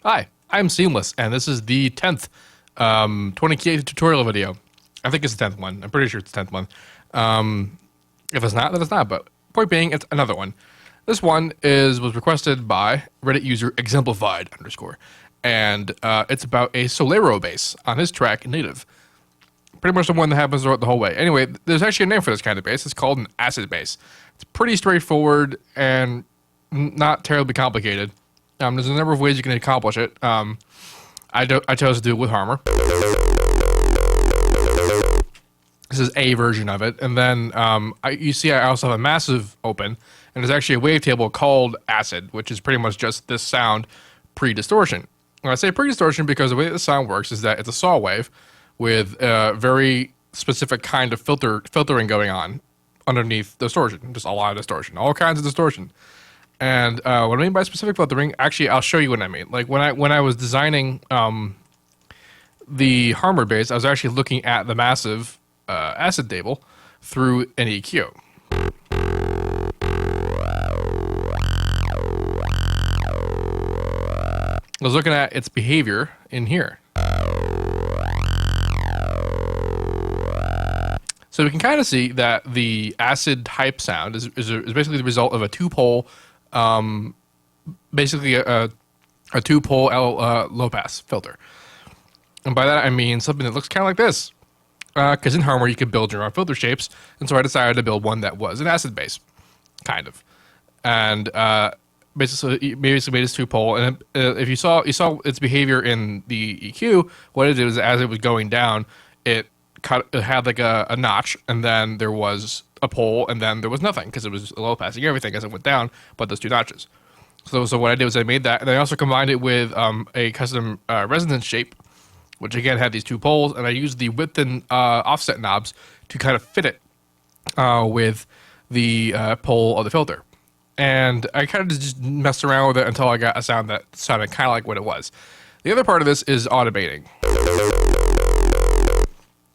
Hi, I'm Seamless, and this is the 10th 20K tutorial video. I think it's the 10th one. I'm pretty sure it's the 10th one. If it's not, then it's not, but point being, it's another one. This one was requested by Reddit user exemplified underscore, and it's about a Soulero bass on his track Native. Pretty much the one that happens throughout the whole way. Anyway, there's actually a name for this kind of bass. It's called an acid bass. It's pretty straightforward and not terribly complicated. There's a number of ways you can accomplish it. I chose to do it with Harmer. This is a version of it, and then you see I also have a massive open, and there's actually a wavetable called Acid, which is pretty much just this sound pre-distortion. And I say pre-distortion because the way that the sound works is that it's a saw wave with a very specific kind of filtering going on underneath distortion, just a lot of distortion, all kinds of distortion. And what I mean by specific filtering, actually, I'll show you what I mean. Like when I was designing the Harmer bass, I was actually looking at the massive acid table through an EQ. I was looking at its behavior in here. So we can kind of see that the acid type sound is basically the result of a two-pole, basically a two-pole low-pass filter. And by that I mean something that looks kind of like this. Because in Harmer you can build your own filter shapes, and so I decided to build one that was an acid bass, kind of. And basically made this two-pole, and if you saw its behavior in the EQ, what it did is as it was going down, it had like a notch, and then there was a pole, and then there was nothing because it was low passing everything as it went down, but those two notches. So what I did was I made that, and I also combined it with a custom resonance shape, which again had these two poles, and I used the width and offset knobs to kind of fit it with the pole of the filter. And I kind of just messed around with it until I got a sound that sounded kind of like what it was. The other part of this is automating.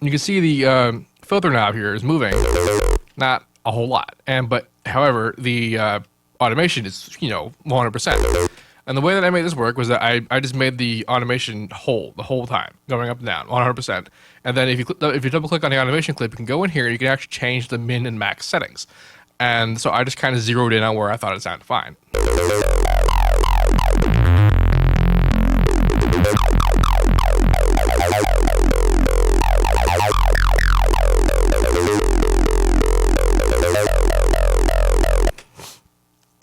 You can see the filter knob here is moving, not a whole lot, but however the automation is 100%. And the way that I made this work was that I just made the automation whole the whole time, going up and down 100%. And then if you double click on the automation clip, you can go in here and you can actually change the min and max settings. And so I just kind of zeroed in on where I thought it sounded fine.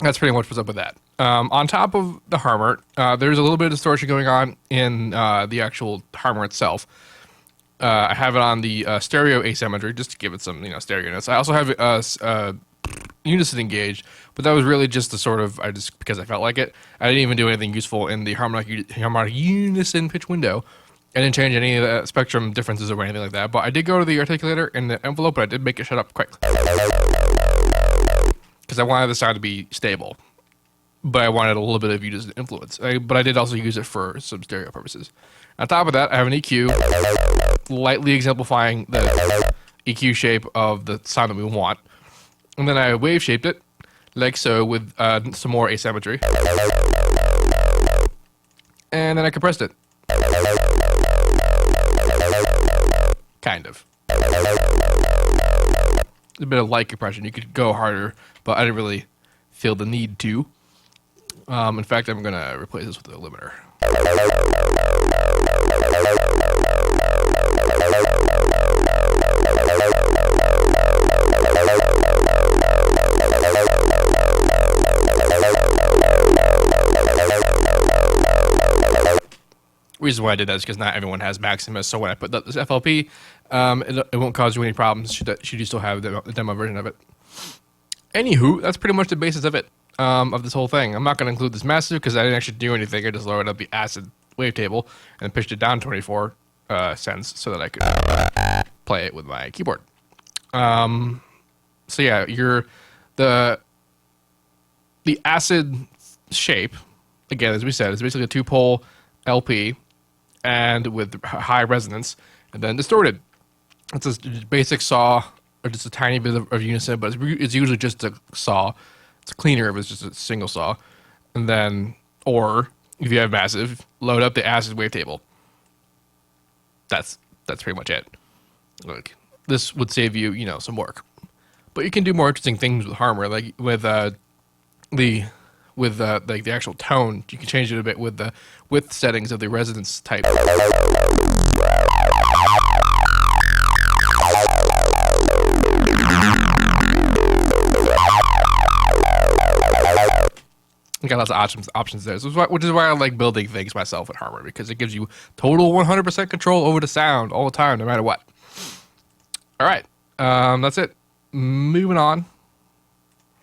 That's pretty much what's up with that. On top of the Harmer, there's a little bit of distortion going on in the actual Harmer itself. I have it on the stereo asymmetry just to give it some stereo-ness. I also have it unison engaged, but that was really just because I felt like it. I didn't even do anything useful in the harmonic unison pitch window. I didn't change any of the spectrum differences or anything like that, but I did go to the articulator in the envelope, but I did make it shut up quick. Because I wanted the sound to be stable, but I wanted a little bit of unison influence. But I did also use it for some stereo purposes. On top of that, I have an EQ, lightly exemplifying the EQ shape of the sound that we want. And then I wave shaped it, like so, with some more asymmetry. And then I compressed it. Kind of. A bit of light compression. You could go harder, but I didn't really feel the need to. In fact, I'm going to replace this with a limiter. Reason why I did that is because not everyone has Maximus, so when I put this FLP, it won't cause you any problems should you still have the demo version of it. Anywho, that's pretty much the basis of it, of this whole thing. I'm not going to include this massive because I didn't actually do anything. I just lowered up the acid wavetable and pitched it down 24 cents so that I could play it with my keyboard. So yeah, the acid shape, again, as we said, is basically a two-pole LP and with high resonance and then distorted. It's a basic saw or just a tiny bit of unison, but it's usually just a saw. It's cleaner if it's just a single saw. And then, or If you have massive, load up the acid wavetable. That's pretty much it. Like, this would save you, some work. But you can do more interesting things with Harmor, like with the like the actual tone. You can change it a bit with the width settings of the resonance type. You got lots of options there, which is why I like building things myself with Harmor, because it gives you total 100% control over the sound all the time, no matter what. All right, that's it. Moving on.